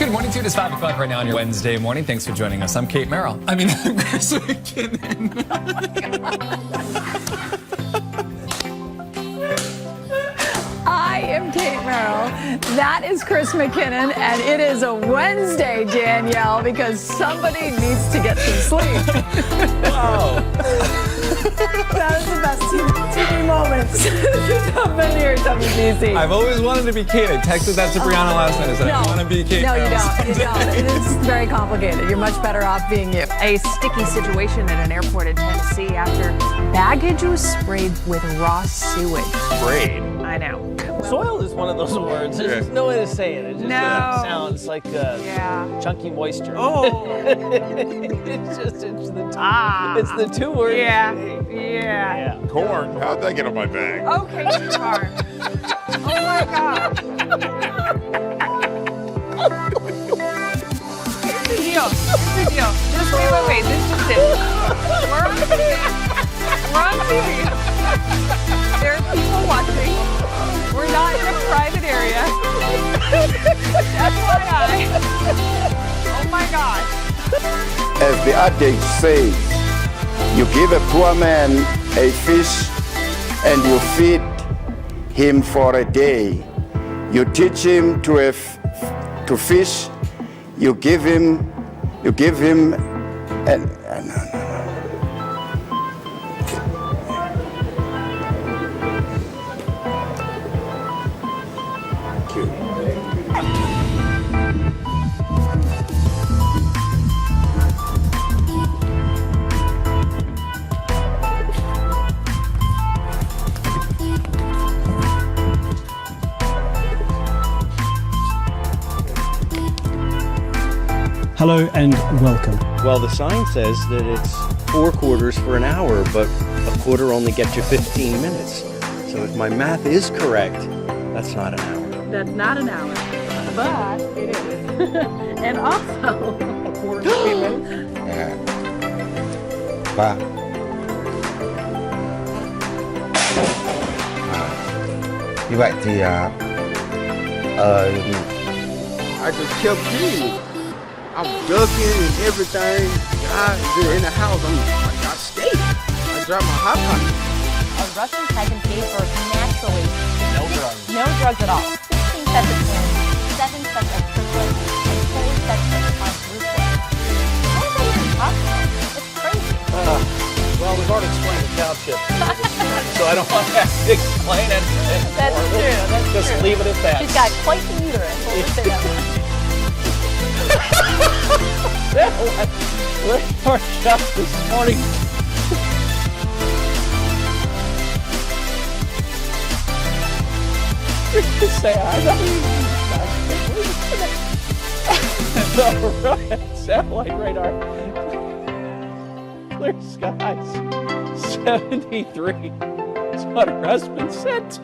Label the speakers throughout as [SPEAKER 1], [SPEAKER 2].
[SPEAKER 1] Good morning to you. It is 5 o'clock right now on your Wednesday morning. Thanks for joining us. I'm Kate Merrill. I'm Chris McKinnon.
[SPEAKER 2] I am Kate Merrill. That is Chris McKinnon, and it is a Wednesday, Danielle, because somebody needs to get some sleep.
[SPEAKER 1] Wow.
[SPEAKER 2] That is the best TV moments of the year at WBC.
[SPEAKER 1] I've always wanted to be Kate. I texted that to Brianna last night. I said, I want to be Kate.
[SPEAKER 2] No, you
[SPEAKER 1] Merrill.
[SPEAKER 2] don't. You don't. It is very complicated. You're much better off being you.
[SPEAKER 3] A sticky situation at an airport in Tennessee after baggage was sprayed with raw sewage.
[SPEAKER 1] Sprayed.
[SPEAKER 3] I know.
[SPEAKER 4] Soil is one of those words. There's just no way to say it. It just sounds like chunky moisture.
[SPEAKER 3] Oh.
[SPEAKER 4] it's the two words.
[SPEAKER 3] Yeah.
[SPEAKER 5] Corn? How'd that get on my bag?
[SPEAKER 3] Okay, sweetheart. Oh my God. Here's the deal. Just wait. This is it. We're on TV. There are people watching. We're not in a private area. FYI. Oh my God.
[SPEAKER 6] As the adage says, you give a poor man a fish and you feed him for a day. You teach him to fish. You give him
[SPEAKER 7] Hello and welcome.
[SPEAKER 4] Well, the sign says that it's 4 quarters for an hour, but a quarter only gets you 15 minutes. So if my math is correct, that's not an hour.
[SPEAKER 3] That's not an hour, but it is. And also, according to women,
[SPEAKER 6] như vậy thì
[SPEAKER 8] I just kept getting it. I'm ducking and everything. God, in the house, I'm like, I skate. I drop my hot pocket.
[SPEAKER 9] A Russian peasant gave birth naturally.
[SPEAKER 4] No drugs.
[SPEAKER 9] No drugs at all. 16 sets of twins, 7 sets of triplets, and 4 sets of quadruplets. How is that even possible? It's crazy.
[SPEAKER 4] Well, we've already explained the cow chip. So I don't want to have to explain it anymore.
[SPEAKER 9] That's true.
[SPEAKER 4] Just leave it at that.
[SPEAKER 9] She's got quite the uterus. We'll just say that much.
[SPEAKER 4] Let's our shop this morning. Say I don't even satellite radar. Clear skies. 73. That's what her husband said.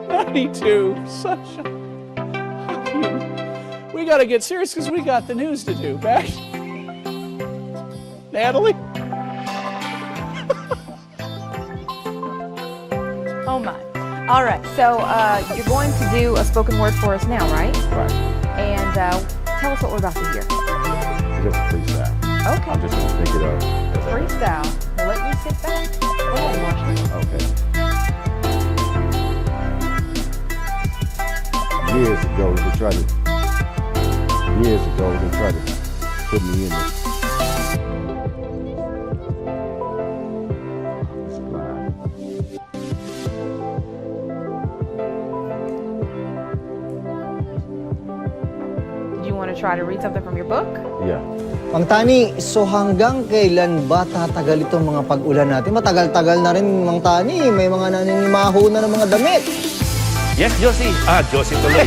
[SPEAKER 4] 92. Such a... We got to get serious because we got the news to do. Back. Natalie?
[SPEAKER 3] oh my. All right, so you're going to do a spoken word for us now, right?
[SPEAKER 5] Right.
[SPEAKER 3] And tell us what we're about to hear.
[SPEAKER 5] Just freestyle.
[SPEAKER 3] Okay.
[SPEAKER 5] I'm just going to pick it up.
[SPEAKER 3] Freestyle. Well, let me sit back. Go ahead, Marshall.
[SPEAKER 5] Okay. Years ago, they tried to put me in this.
[SPEAKER 3] Did you want to try to read something from your book?
[SPEAKER 5] Yeah.
[SPEAKER 10] Mang Tani, so hanggang kailan ba tatagal itong mga pag-ulan natin? Matagal-tagal na rin, Mang Tani. May mga naninimaho na ng mga damit.
[SPEAKER 11] Yes, Josie. Josie tuloy.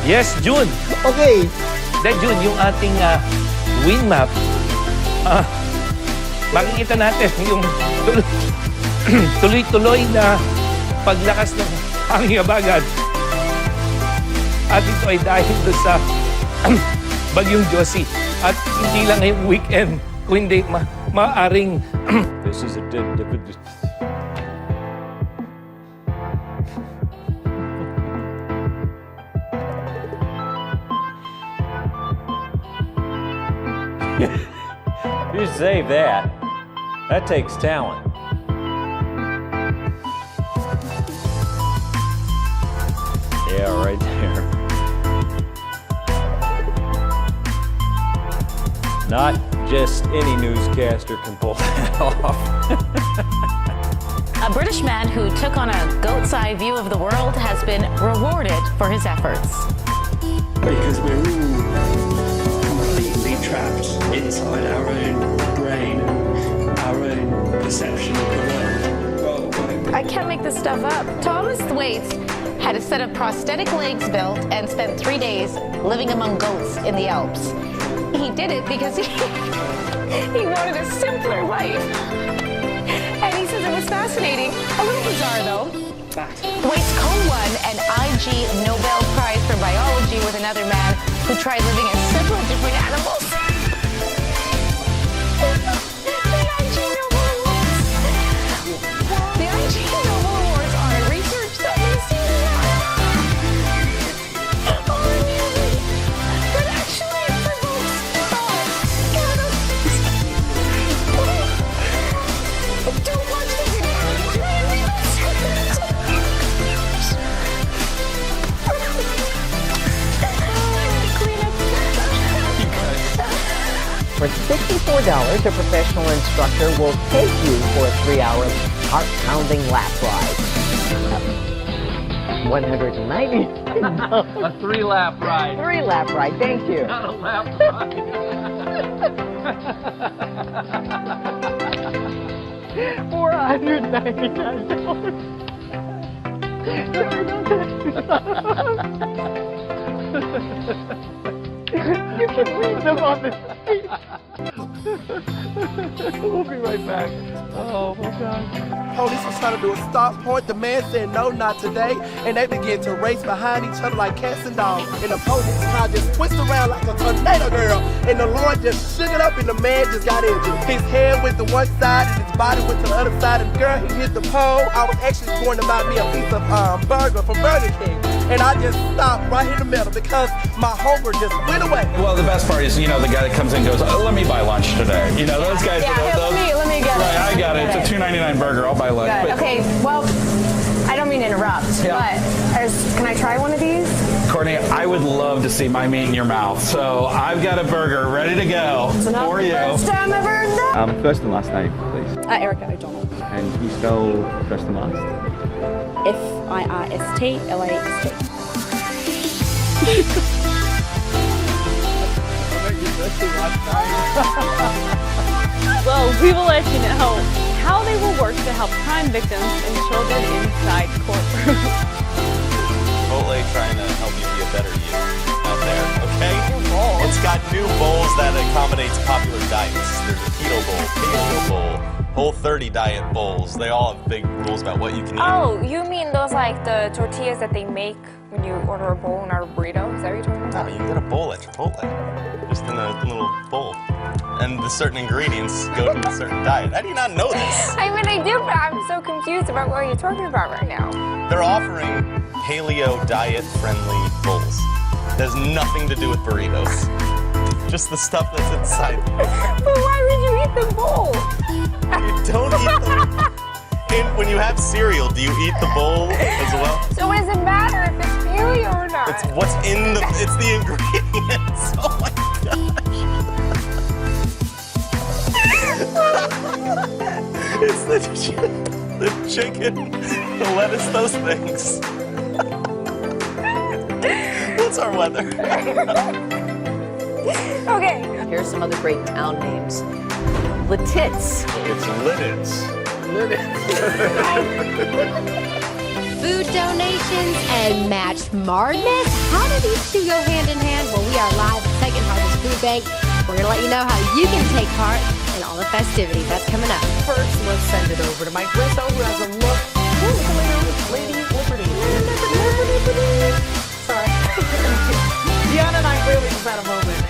[SPEAKER 11] Yes, June.
[SPEAKER 10] Okay.
[SPEAKER 11] Then, June, yung ating wind map, makikita natin yung tuloy-tuloy na paglakas ng hangin habagat. At ito ay dahil doon sa bagyong Josie. At hindi lang ngayong weekend, kundi maaring
[SPEAKER 4] This is a You save that. That takes talent. Yeah, right there. Not just any newscaster can pull that off.
[SPEAKER 7] A British man who took on a goat's eye view of the world has been rewarded for his efforts.
[SPEAKER 12] Because we're all completely trapped inside our own brain, our own perception of the world.
[SPEAKER 7] I can't make this stuff up. Thomas Thwaites had a set of prosthetic legs built and spent 3 days living among goats in the Alps. He did it because he wanted a simpler life. And he says it was fascinating. A little bizarre, though. Thwaites co-won an IG Nobel Prize for Biology with another man who tried living as several different animals. The IG Nobel Awards honor research that may seem but actually it provokes thought. Don't watch the video.
[SPEAKER 13] For $64, a professional instructor will take you for a 3-hour heart-pounding lap ride. $190.
[SPEAKER 11] A 3-lap ride.
[SPEAKER 13] 3-lap ride, thank you.
[SPEAKER 11] Not a lap ride.
[SPEAKER 13] You can read them on the street.
[SPEAKER 11] We'll be right back. Oh my God.
[SPEAKER 8] Police was trying to do a stop point. The man said, no, not today. And they began to race behind each other like cats and dogs. And the police car just twisted around like a tornado, girl. And the Lord just shook it up and the man just got injured. His head went to one side and his body went to the other side. And girl, he hit the pole. I was actually going to buy me a piece of burger from Burger King. And I just stopped right in the middle because my hunger just went away.
[SPEAKER 1] Well, the best part is, the guy that comes in and goes, oh, let me buy lunch today. Those guys.
[SPEAKER 2] Yeah,
[SPEAKER 1] those,
[SPEAKER 2] let me get it.
[SPEAKER 1] Right, I got it. It's a $2.99 burger. I'll buy lunch. But,
[SPEAKER 2] Okay, well, I don't mean to interrupt, but can I try one of these?
[SPEAKER 1] Courtney, I would love to see my meat in your mouth. So I've got a burger ready to go for you.
[SPEAKER 2] First time ever done.
[SPEAKER 12] First and last name, please.
[SPEAKER 3] Erica O'Donnell.
[SPEAKER 12] And can you spell first and last?
[SPEAKER 3] Firstlast. Well, we will let you know how they will work to help crime victims and children inside courtrooms.
[SPEAKER 14] Chipotle trying to help you be a better you out there, okay? It's got new bowls that accommodates popular diets. There's a keto bowl, paleo bowl, Whole30 diet bowls. They all have big rules about what you can eat.
[SPEAKER 9] Oh, you mean those like the tortillas that they make when you order a bowl and not a burrito? Is that what you're talking about?
[SPEAKER 14] No, you get a bowl at Chipotle, just in a little bowl. And the certain ingredients go to a certain diet. How do you not know this?
[SPEAKER 9] I mean, I do, but I'm so confused about what you're talking about right now.
[SPEAKER 14] They're offering paleo diet-friendly bowls. It has nothing to do with burritos. Just the stuff that's inside.
[SPEAKER 9] But why would you eat the bowl?
[SPEAKER 14] You don't eat them. And when you have cereal, do you eat the bowl as well?
[SPEAKER 9] So what does it matter if it's paleo or not?
[SPEAKER 14] It's what's in the, it's the ingredients. Oh my gosh. It's the chicken, the lettuce, those things. What's our weather?
[SPEAKER 9] Okay.
[SPEAKER 13] Here's some other great town names. Lititz.
[SPEAKER 4] It's Lidditz.
[SPEAKER 15] Food donations and match madness? How do these two go hand in hand? Well, we are live at Second Harvest Food Bank. We're going to let you know how you can take part in all the festivities. That's coming up.
[SPEAKER 13] First, let's send it over to my Grisso, who has a look. Lady Liberty. Sorry. Deanna and I really just had a moment.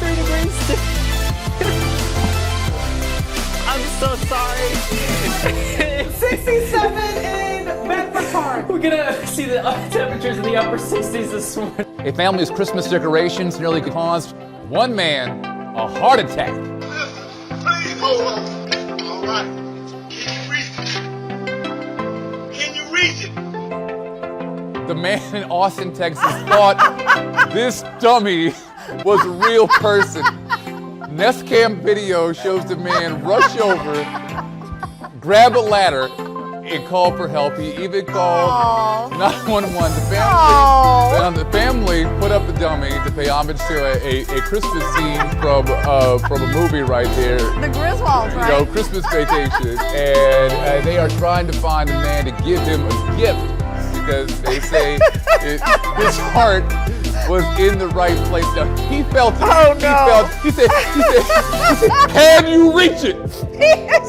[SPEAKER 3] 3 degrees. I'm so sorry.
[SPEAKER 16] 67 in Bedford Park.
[SPEAKER 3] We're gonna see the temperatures in the upper 60s this morning.
[SPEAKER 1] A family's Christmas decorations nearly caused one man a heart attack.
[SPEAKER 17] Please hold on. All right. Can you reach it?
[SPEAKER 1] The man in Austin, Texas thought this dummy was a real person. Nest Cam video shows the man rush over, grab a ladder, and call for help. He even called 911. The family put up the dummy to pay homage to a Christmas scene from a movie right there.
[SPEAKER 2] The Griswolds, right?
[SPEAKER 1] You know, Christmas Vacation. And they are trying to find a man to give him a gift because they say his heart was in the right place. Now, he felt it.
[SPEAKER 2] Oh, no.
[SPEAKER 1] He said, can you reach it?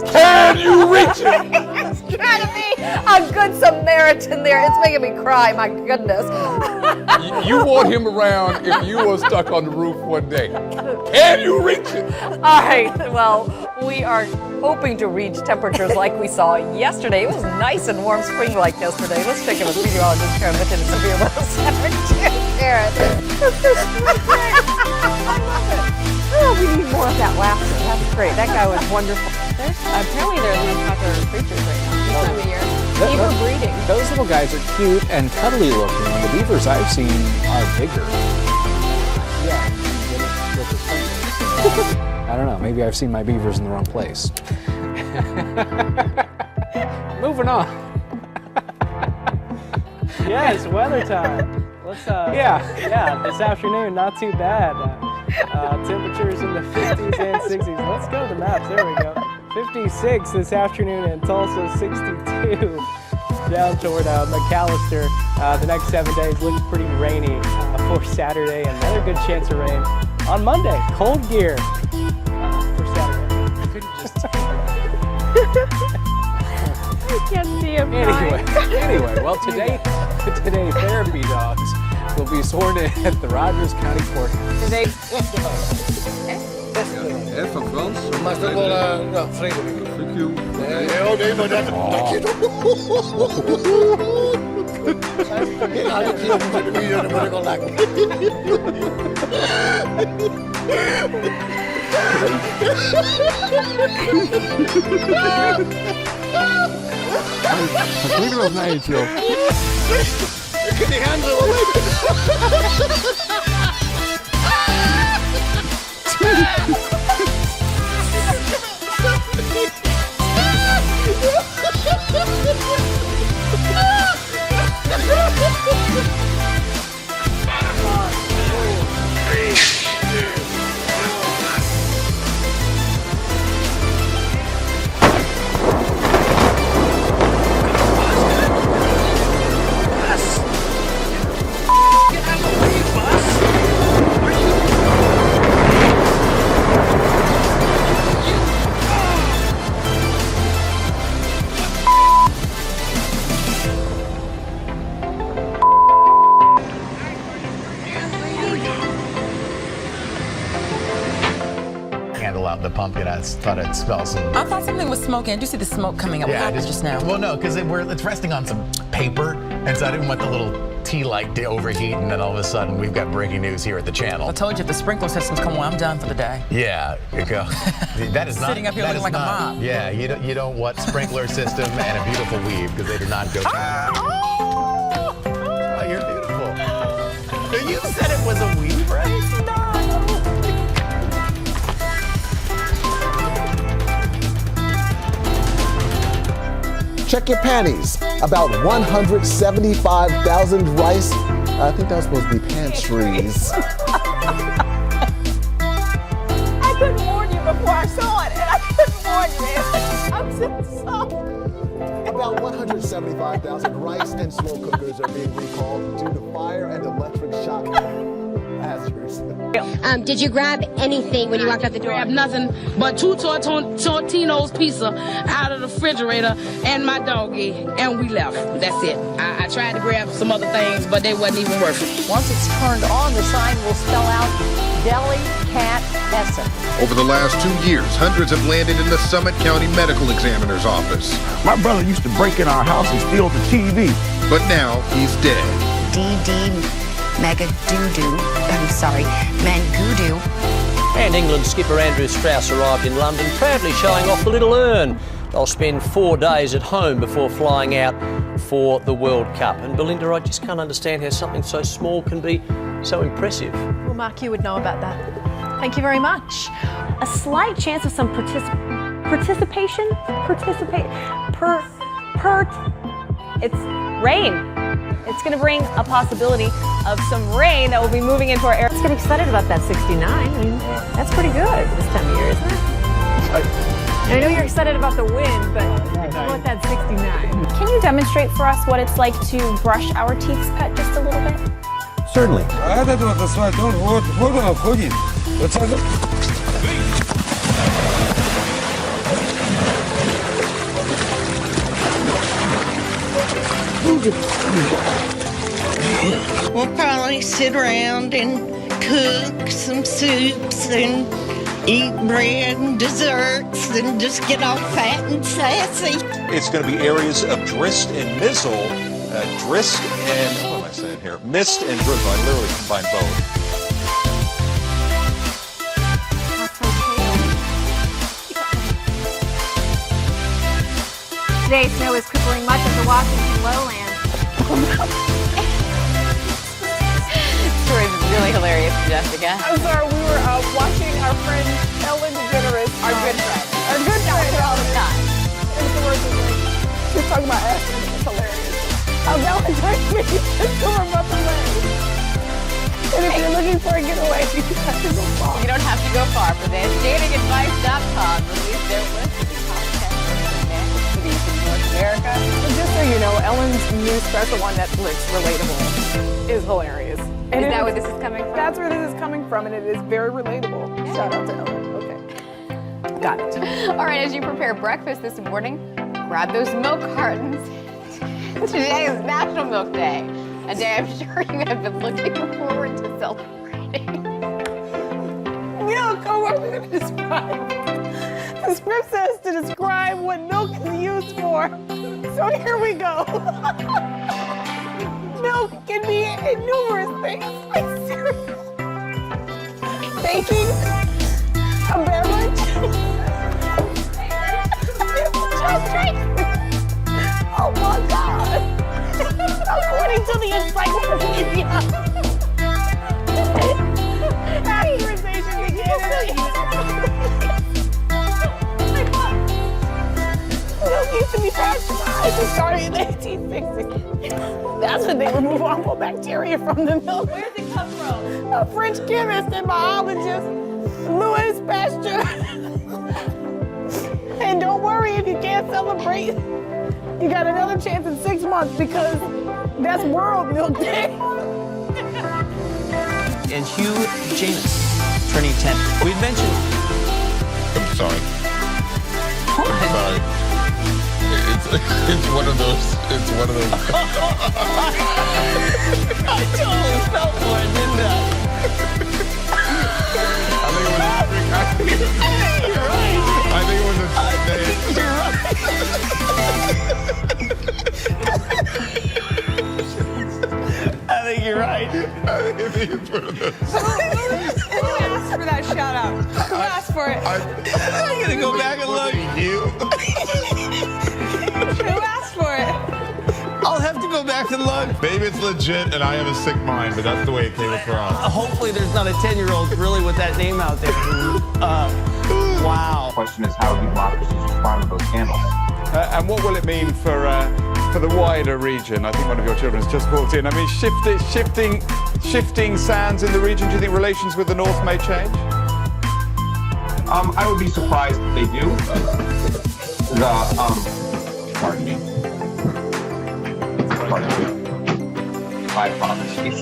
[SPEAKER 1] Can you reach it?
[SPEAKER 2] He's trying to be a good Samaritan there. It's making me cry, my goodness.
[SPEAKER 1] You want him around if you were stuck on the roof one day. Can you reach it?
[SPEAKER 16] All right, well, we are hoping to reach temperatures like we saw yesterday. It was nice and warm spring-like yesterday. Let's check in with meteorologist Karen Mitchell and Sophia Wilson. Karen, this is great. I love it. Oh, we need more of that laughter. That's great. That guy was wonderful.
[SPEAKER 3] Apparently they're the most popular creatures right now. This time of year. Beaver breeding.
[SPEAKER 18] Those little guys are cute and cuddly looking. The beavers I've seen are bigger. Yeah, I don't know. Maybe I've seen my beavers in the wrong place. Moving on.
[SPEAKER 19] Yes, weather time. Let's yeah, this afternoon, not too bad. Temperatures in the 50s and 60s. Let's go to the maps. There we go. 56 this afternoon in Tulsa, 62 down toward McAllister. The next 7 days look pretty rainy for Saturday. Another good chance of rain on Monday. Cold gear for Saturday.
[SPEAKER 3] I can't see him.
[SPEAKER 18] Anyway, well today therapy dogs will be sworn in at the Rogers County Courthouse.
[SPEAKER 3] Today.
[SPEAKER 17] Van Frans. Maar is toch wel vredelijk. Thank you. Nee, maar dat je toch. Ja, dat is de muur, dat moet ik wel lachen.
[SPEAKER 5] Dat klinkt wel nice, joh.
[SPEAKER 17] Ik kan die handen wel weten.
[SPEAKER 20] The pumpkin, I thought it smelled some.
[SPEAKER 21] I thought something was smoking. Did you see the smoke coming up? What happened just now?
[SPEAKER 20] Well, no, because it's resting on some paper, and so I didn't want the little tea light to overheat, and then all of a sudden we've got breaking news here at the channel.
[SPEAKER 21] I told you if the sprinkler system's come on, I'm done for the day.
[SPEAKER 20] Yeah, you go. That is not.
[SPEAKER 21] Sitting up here looking like a mop.
[SPEAKER 20] Yeah, you don't want sprinkler system and a beautiful weave because they do not go. Oh, you're beautiful. You said it was a weave, right? No.
[SPEAKER 22] Check your panties. About 175,000 rice. I think that was supposed to be pantries.
[SPEAKER 16] I couldn't warn you before I saw it, and I couldn't warn you. I'm so sorry.
[SPEAKER 22] About 175,000 rice and slow cookers are being recalled due to fire and electric shock hazards.
[SPEAKER 15] Did you grab anything when you walked out the door?
[SPEAKER 6] I grabbed nothing but 2 Tortino's pizza out of the refrigerator and my doggy, and we left. That's it. I tried to grab some other things, but they wasn't even worth it.
[SPEAKER 16] Once it's turned on, the sign will spell out Deli Cat Essen.
[SPEAKER 10] Over the last 2 years, hundreds have landed in the Summit County Medical Examiner's office.
[SPEAKER 17] My brother used to break in our house and steal the TV.
[SPEAKER 10] But now he's dead.
[SPEAKER 23] Mangudu.
[SPEAKER 24] And England skipper Andrew Strauss arrived in London, proudly showing off the little urn. They'll spend 4 days at home before flying out for the World Cup. And Belinda, I just can't understand how something so small can be so impressive.
[SPEAKER 25] Well, Mark, you would know about that. Thank you very much. A slight chance of some participation? It's rain. It's going to bring a possibility of some rain that will be moving into our area.
[SPEAKER 16] Let's get excited about that 69. I mean, that's pretty good this time of year, isn't it? I know you're excited about the wind, but how about that 69?
[SPEAKER 3] Can you demonstrate for us what it's like to brush our teeth cut just a little bit?
[SPEAKER 17] Certainly.
[SPEAKER 23] We'll probably sit around and cook some soups and eat bread and desserts and just get all fat and sassy.
[SPEAKER 14] It's going to be areas of drist and mizzle. Drist and, what am I saying here? Mist and drizzle. I literally combined both.
[SPEAKER 25] Today, snow is crippling much of the Washington lowland.
[SPEAKER 16] Story is really hilarious, Jessica.
[SPEAKER 2] I'm sorry, we were watching our friend Ellen DeGeneres. Our good friend. Our good friend.
[SPEAKER 16] All the time.
[SPEAKER 2] And the words was like, she was talking about Aspen. It's hilarious. How Valentine's Day is just over a month away. And if you're looking for a getaway, you have to go far.
[SPEAKER 16] You don't have to go far for this. Datingadvice.com released their list of the top 10 cities in North America.
[SPEAKER 2] And just so you know, Ellen's new special on Netflix, Relatable, is hilarious. And
[SPEAKER 25] Is that where this is coming from?
[SPEAKER 2] That's where this is coming from, and it is very relatable. Yeah. Shout out to Ellen. Okay. Got it.
[SPEAKER 25] All right, as you prepare breakfast this morning, grab those milk cartons. Today is National Milk Day, a day I'm sure you have been looking forward to celebrating.
[SPEAKER 2] Milk, oh, what are we going to describe? The script says to describe what milk is used for. So here we go. Milk can be numerous things, like cereal, baking, a beverage, just drink. Oh my God! According to the encyclopedia, pasteurization began milk used to be pasteurized. It started in the 1860s. That's when they remove harmful bacteria from the milk.
[SPEAKER 25] Where did it come from?
[SPEAKER 2] A French chemist and biologist, Luhaif Pasteur. And don't worry if you can't celebrate. You got another chance in 6 months because that's World Milk Day.
[SPEAKER 21] And Hugh James, turning 10. We mentioned.
[SPEAKER 1] I'm sorry. I'm sorry. It's one of those. It's one of those.
[SPEAKER 21] I totally felt for it, didn't I?
[SPEAKER 1] You're right. I think it was a day.
[SPEAKER 21] You're right. I think you're right.
[SPEAKER 1] I think it's one of those.
[SPEAKER 2] Who asked for that shout out? Who asked for it?
[SPEAKER 21] I'm gonna go back and look.
[SPEAKER 2] Who asked for it?
[SPEAKER 21] I'll have to go back and look.
[SPEAKER 1] Maybe it's legit and I have a sick mind, but that's the way it came across.
[SPEAKER 21] Hopefully there's not a 10-year-old really with that name out there. Wow.
[SPEAKER 26] The question is, how do democracies respond to those scandals?
[SPEAKER 1] And what will it mean for the wider region? I think one of your children's just walked in. I mean, shifting sands in the region. Do you think relations with the North may change?
[SPEAKER 26] I would be surprised if they do. Pardon me. My apologies.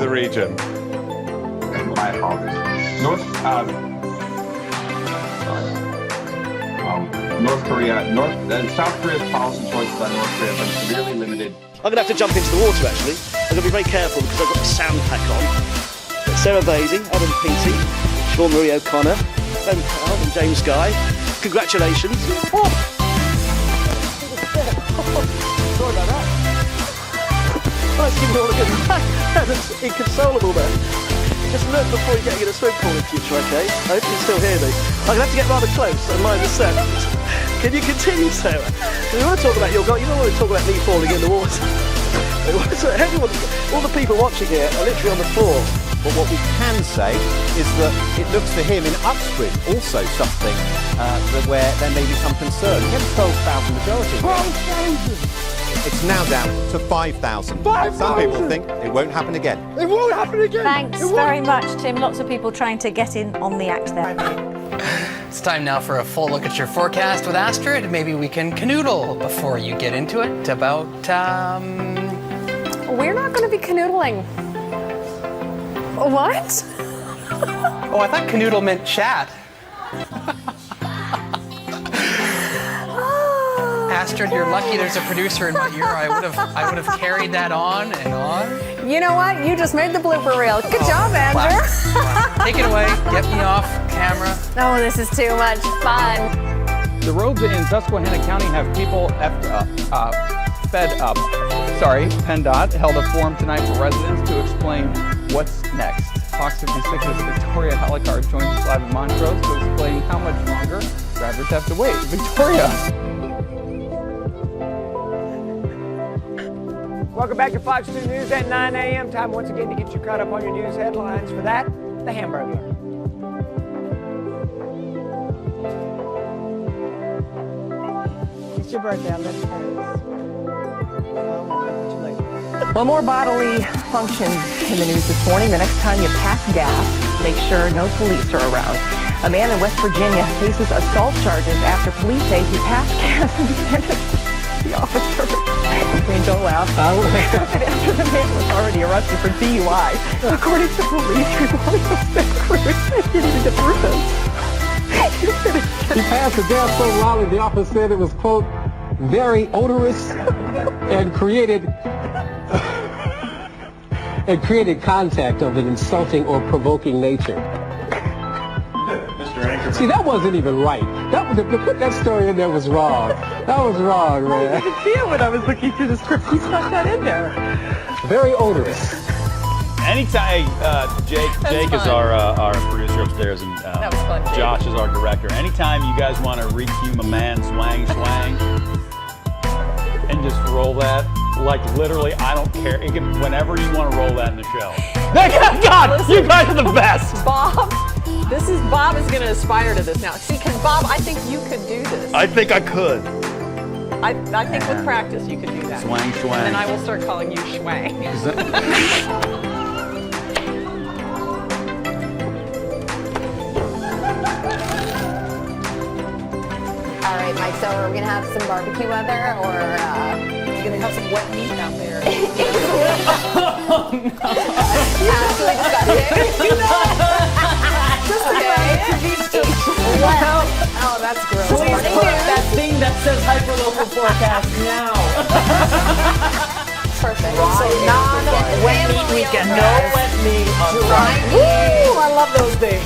[SPEAKER 4] the region.
[SPEAKER 26] My apologies. North Korea, South Korea's policy choices on North Korea have been severely limited.
[SPEAKER 7] I'm going to have to jump into the water, actually. I'm going to be very careful because I've got the sound pack on. Sarah Basie, Adam Peaty, Sean Marie O'Connor, Ben Powell and James Guy. Congratulations. Oh. Sorry about that. Let's give you all a good That's inconsolable there. Just look before you get in a swim pool in future, okay? I hope you can still hear me. I'm going to have to get rather close and mind the set. Can you continue, Sarah? We want to talk about your goal. You don't want to talk about me falling in the water. Everyone, all the people watching here are literally on the floor.
[SPEAKER 8] But what we can say is that it looks for him in upstream also something where there may be some concern. He gets 12,000 majority.
[SPEAKER 19] 12,000!
[SPEAKER 8] It's now down to 5,000.
[SPEAKER 19] 5,000!
[SPEAKER 8] Some people think it won't happen again.
[SPEAKER 19] It won't happen again!
[SPEAKER 9] Thanks very much, Tim. Lots of people trying to get in on the act there.
[SPEAKER 21] It's time now for a full look at your forecast with Astrid. Maybe we can canoodle before you get into it about,
[SPEAKER 25] We're not going to be canoodling. What?
[SPEAKER 21] Oh, I thought canoodle meant chat. Astrid, you're lucky there's a producer in my ear. I would have carried that on and on.
[SPEAKER 25] You know what? You just made the blooper reel. Good job, Andrew.
[SPEAKER 21] Wow. Take it away. Get me off camera.
[SPEAKER 25] Oh, this is too much fun.
[SPEAKER 11] The roads in Susquehanna County have people fed up. PennDOT held a forum tonight for residents to explain what's next. Fox 56's Victoria Helicard joins us live in Montrose to explain how much longer drivers have to wait. Victoria!
[SPEAKER 19] Welcome back to Fox 2 News at 9 a.m. Time once again to get you caught up on your news headlines. For that, the Hamburglar. It's your birthday. I'll let it pass. Well, more bodily functions in the news this morning. The next time you pass gas, make sure no police are around. A man in West Virginia faces assault charges after police say he passed gas and defended the officer. Don't laugh. After the man was already arrested for DUI. According to police, he was cruise. He needed to prove this.
[SPEAKER 12] He passed the gas so loudly, the officer said it was, quote, very odorous and created contact of an insulting or provoking nature. See, that wasn't even right. To put that story in there was wrong. That was wrong, man.
[SPEAKER 19] I didn't see it when I was looking through the script. He stuck that in there.
[SPEAKER 12] Very odorous.
[SPEAKER 27] Anytime, Jake is our producer upstairs, and
[SPEAKER 16] that was fun,
[SPEAKER 27] Josh is our director. Anytime you guys want to recume a man swang, and just roll that, like literally, I don't care. It can, whenever you want to roll that in the show.
[SPEAKER 16] God, listen, you guys are the best. Bob is going to aspire to this now. See, Bob, I think you could do this.
[SPEAKER 27] I think I could.
[SPEAKER 16] I think with practice you could do that.
[SPEAKER 27] Swang.
[SPEAKER 16] And then I will start calling you Schwang.
[SPEAKER 25] All right, Mike, so are we going to have some barbecue weather, or
[SPEAKER 16] you're going to have some wet meat out there?
[SPEAKER 25] Absolutely disgusting.
[SPEAKER 16] Oh, that's gross. Please put that thing that says hyperlocal forecast now.
[SPEAKER 25] Perfect.
[SPEAKER 16] So non-wet meat weekend. No wet meat on Friday. Woo! I love those days.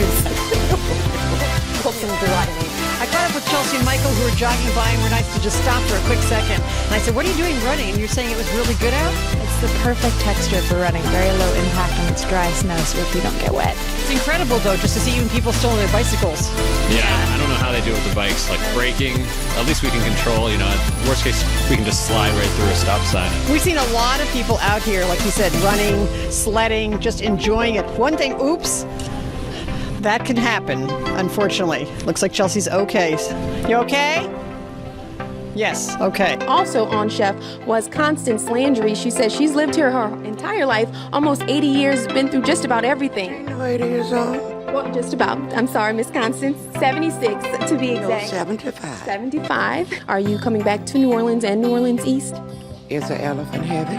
[SPEAKER 16] Put some dry meat.
[SPEAKER 28] I caught up with Chelsea and Michael, who were jogging by, and were nice to just stop for a quick second. And I said, what are you doing running? And you're saying it was really good out?
[SPEAKER 29] It's the perfect texture for running. Very low impact when it's dry snow, so if you don't get wet.
[SPEAKER 28] It's incredible, though, just to see even people still on their bicycles.
[SPEAKER 30] Yeah, I don't know how they do it with the bikes. Like braking, at least we can control, worst case, we can just slide right through a stop sign.
[SPEAKER 28] We've seen a lot of people out here, like you said, running, sledding, just enjoying it. One thing, oops. That can happen, unfortunately. Looks like Chelsea's okay. You okay? Yes, okay.
[SPEAKER 2] Also on Chef was Constance Landry. She says she's lived here her entire life, almost 80 years, been through just about everything.
[SPEAKER 23] 80 years old?
[SPEAKER 2] Well, just about. I'm sorry, Miss Constance. 76 to be exact.
[SPEAKER 23] 75.
[SPEAKER 2] 75. Are you coming back to New Orleans and New Orleans East?
[SPEAKER 23] Is the elephant heavy?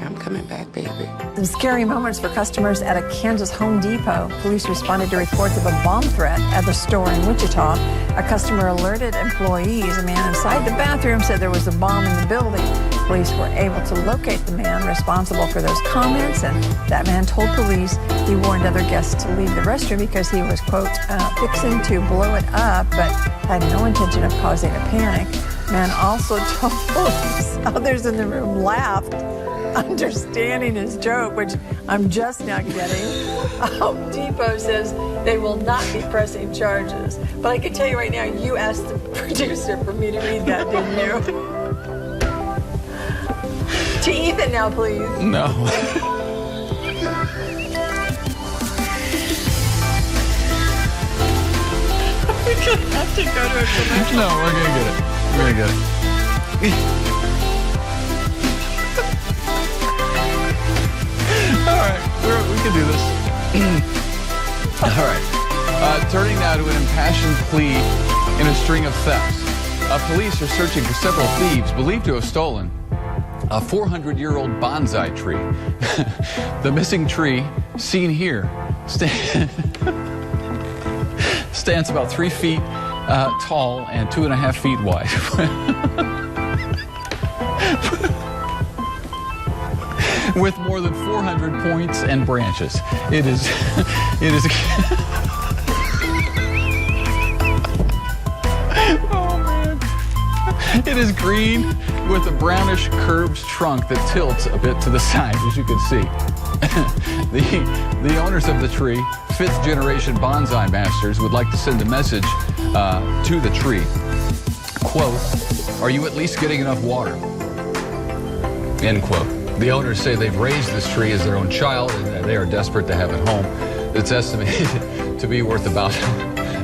[SPEAKER 23] I'm
[SPEAKER 4] coming back, baby.
[SPEAKER 5] Some scary moments for customers at a Kansas Home Depot. Police responded to reports of a bomb threat at the store in Wichita. A customer alerted employees. A man inside the bathroom said there was a bomb in the building. Police were able to locate the man responsible for those comments, and that man told police he warned other guests to leave the restroom because he was, quote, fixing to blow it up, but had no intention of causing a panic. Man also told police others in the room laughed, understanding his joke, which I'm just now getting. Home Depot says they will not be pressing charges. But I can tell you right now, you asked the producer for me to read that, didn't you? To Ethan now, please.
[SPEAKER 1] No.
[SPEAKER 5] We're gonna have to go to a commercial.
[SPEAKER 1] No, we're gonna get it. We're gonna get it. All right, we can do this. All right. Turning now to an impassioned plea in a string of thefts. Police are searching for several thieves believed to have stolen a 400-year-old bonsai tree. The missing tree, seen here, stands about 3 feet tall and 2.5 feet wide. With more than 400 points and branches. It is oh man. It is green with a brownish curved trunk that tilts a bit to the side, as you can see. The owners of the tree, fifth generation bonsai masters, would like to send a message to the tree. Quote, "Are you at least getting enough water?" End quote. The owners say they've raised this tree as their own child and they are desperate to have it home. It's estimated to be worth about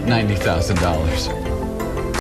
[SPEAKER 1] $90,000.